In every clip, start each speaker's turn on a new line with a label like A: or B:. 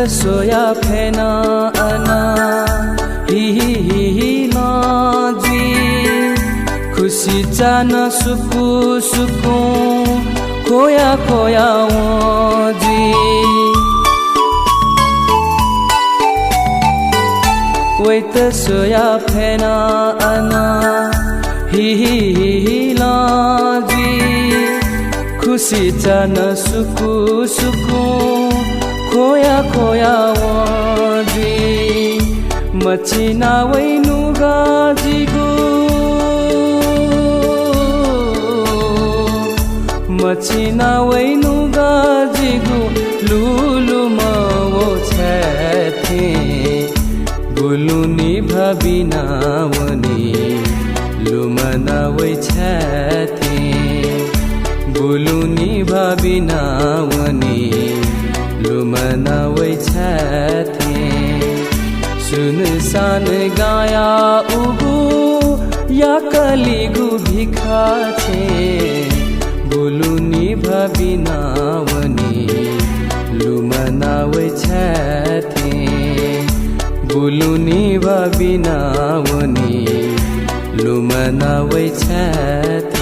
A: सोया फेना अना ही लाजी खुशी जान सुकु सुकु खोया खोया जी वैत सोया फेना अना ही लाजी खुशी जान सुकु सुकु खोया खोया जी मचिना वैनु गाजीगु मचिना वैनु गाजीगु लुलु मवो छथे बुलुनी भाबिना वनी लुमना वै छथे बुलुनी भाबिना वनी लुमना वै छथे सुनसान गाया उगु या कलिगु भिखा छे बुलुनी भाबिना वनी लुमना वै छथे बुलुनी भाबिना वनी लुमना वै छथे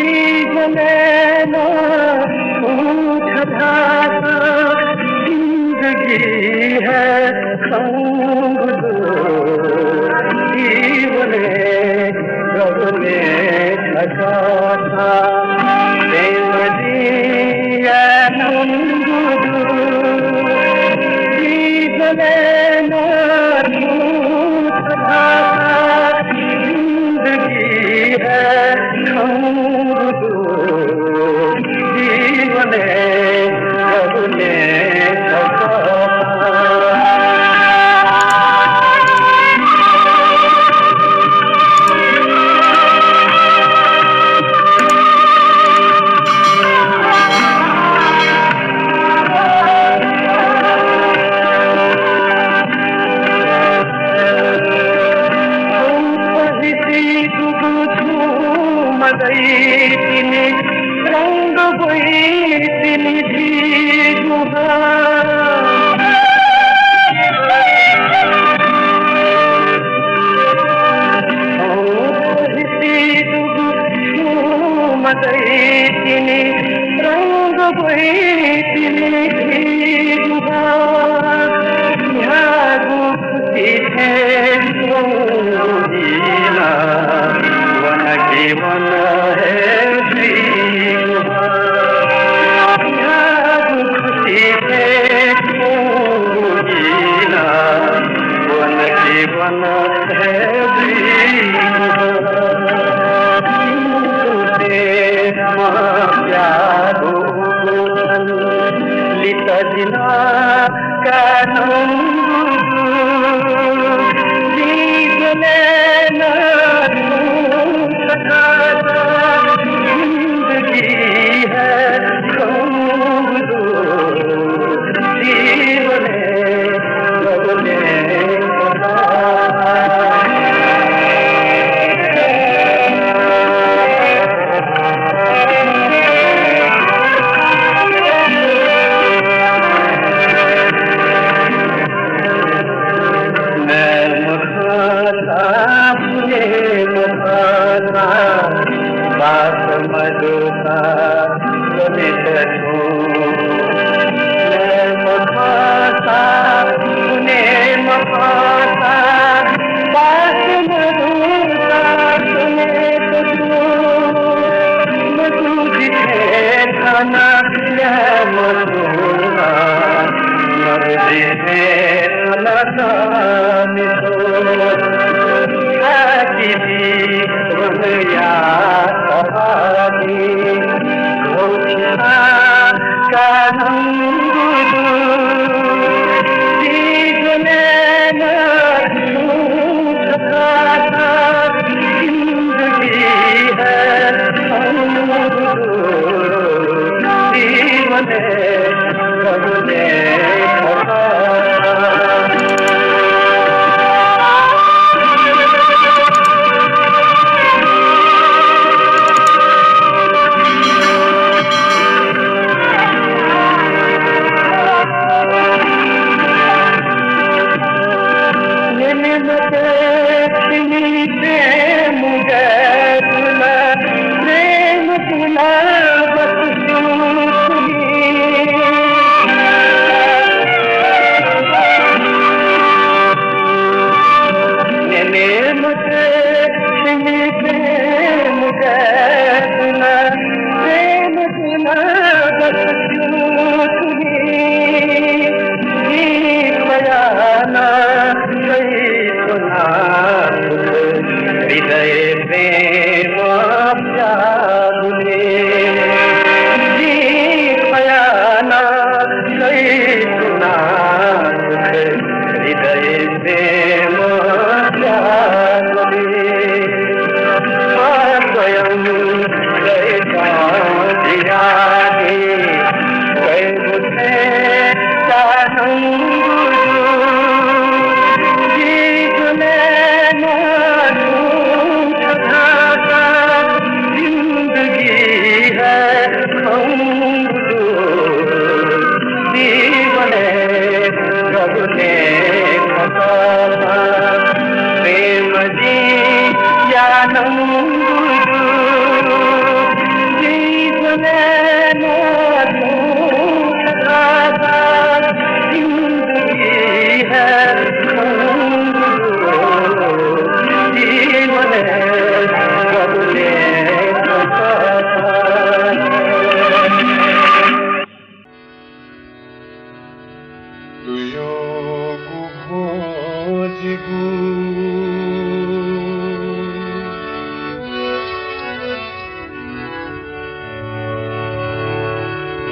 B: जीवने जिंदगी है संग दो जीवने रवने छठाता प्रेम दिया नंग जीवने जिंदगी है संग दो जीवने रवने रंग बैतिनी जीवा मदैतिनी रंग बैतिनी जीवा यहाँ गुप्ती है सोजीना वन जीवन है जीवन है लित जिना जीवने जिंदगी है जीवने मधुका सुनित मखाता सुने मखाता बात मधुका सुने मधु दिखे खाना मधुरा मर दिखे खाना जीवन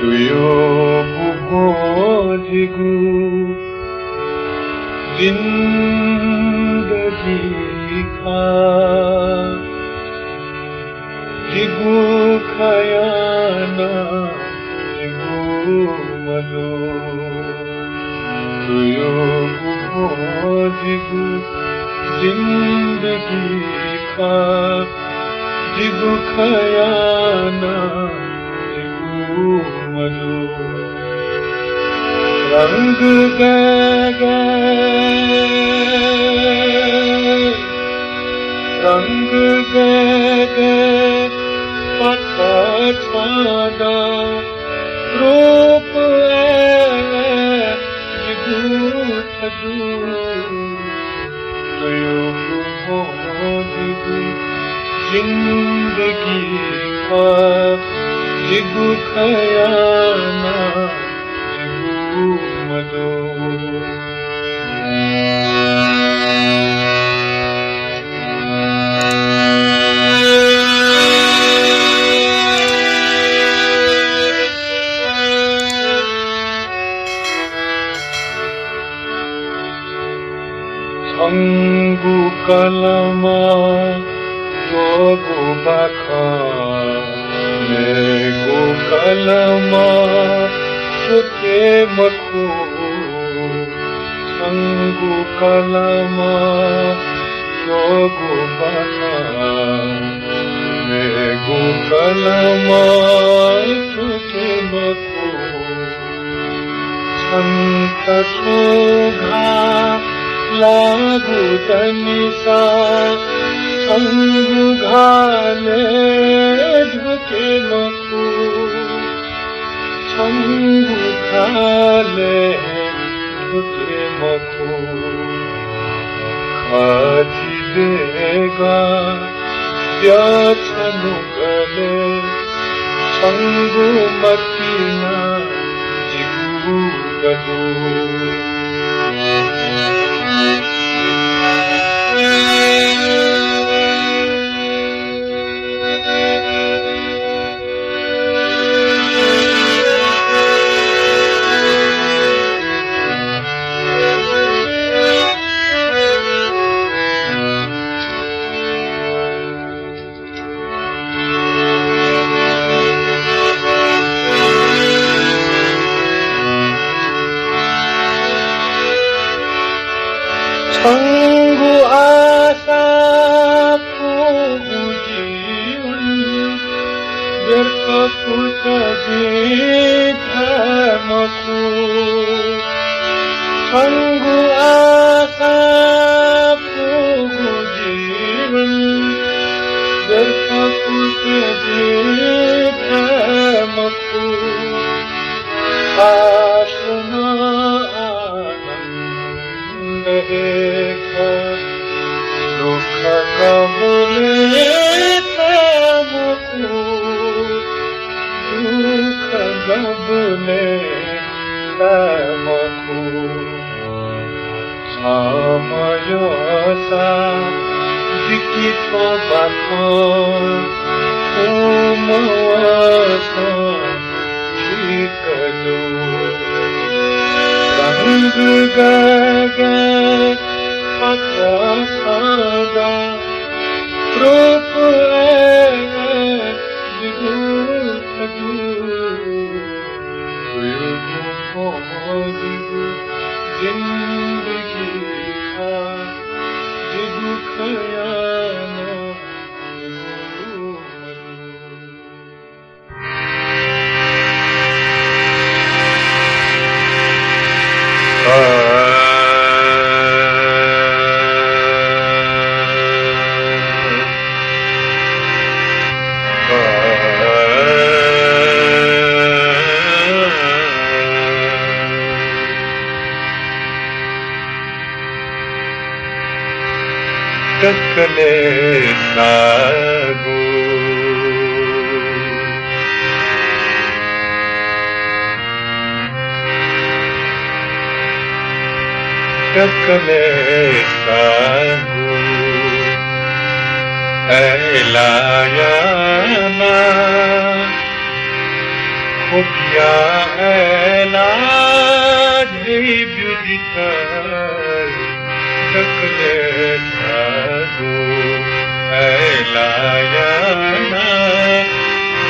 B: तुयो बुझगु जिंदगी का जिगु खयाना जिगु मनो तुयो बुझगु जिंदगी का जिगु खयाना जिगु मनो रंग गए रंग गए पता छादा रूप जिगु ठगु तुयो जिगु जिंदगी का जिगु खयाना जिगु मदो संगु कलमा जोगु बाखा मेगु कलमा चुके मखु संगु कलमा जोगु बाखा मेगु कलमा चुके मखु संत सुघा लागु तनिसा संगु घाले ढुके मखु संगु घाले ढुके मखु खाजी देगा प्याछनु गले संगु मकीना जिगु गदु संगु आशा पुजीवन व्यर्थ पुजी धर्मकु संगु आशा पुजीवन व्यर्थ पुजी धर्मकु आशना दुख गबुले तमकु दुख गबुले तमकु समय सा जिकिथो बाखो उमवासा ठिकदु रंग गए पता छादा रूप जिगु ठगु तुयो जिगु जिंदगी का जिगु खयाना जिगु टकले सागु टकले सागु ऐलायाना Kopia ela dei beautitar takle sago ela yana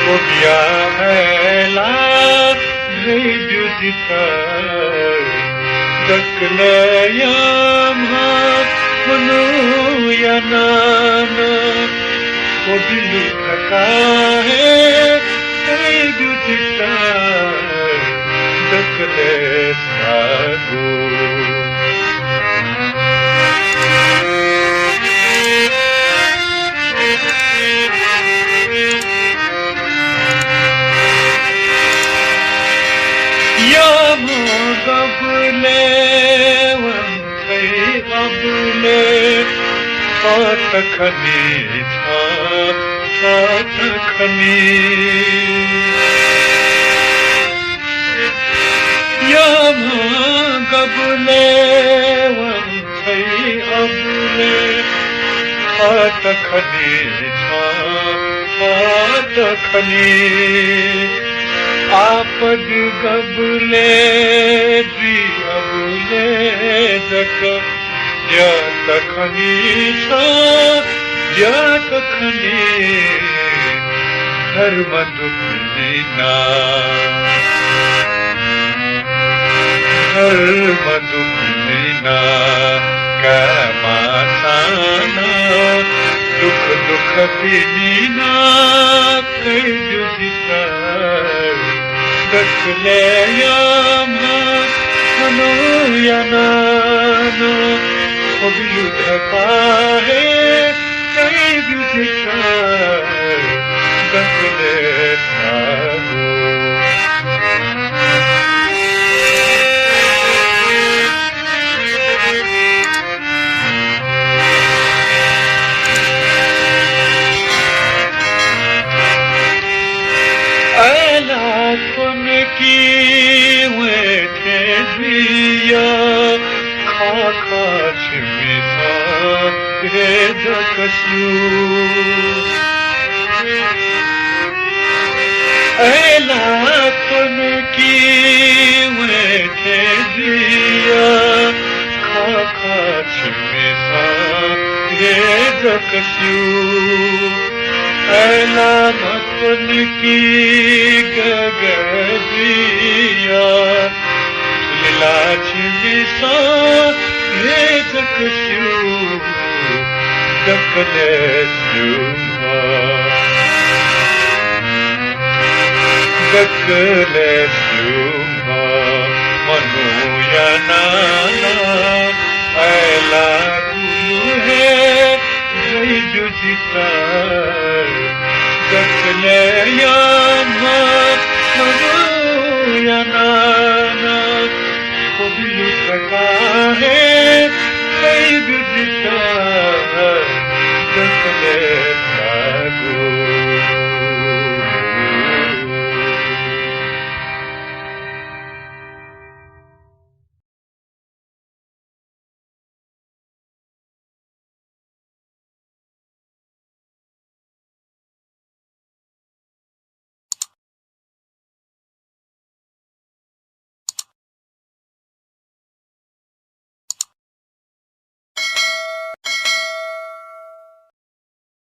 B: kopia ela dei beautitar takle yamha manu yana kobilu thaka hai takle sago yam gable wantai gable atakhani atakhani yam gable wantai gable atakhani atakhani आपद गबले जी अबले तक या तखनी था या तखनी धर्म दुखनी ना धर्म दुखनी ना कमासाना दुख दुख बिना कई जुदिता takle yama manu yana kobilu thaka hai kai beautitar takle sago की हुए थे दिया खाखा छिमिसा हे जकसू ऐलातन की हुए थे दिया खाखा छिमिसा हे जकसू ऐला मतन की गगदिया लाछमिसा ये जकशू जकले सुमा जकले सुमा मनु याना ऐला गुलु है जय जुजिता takle yama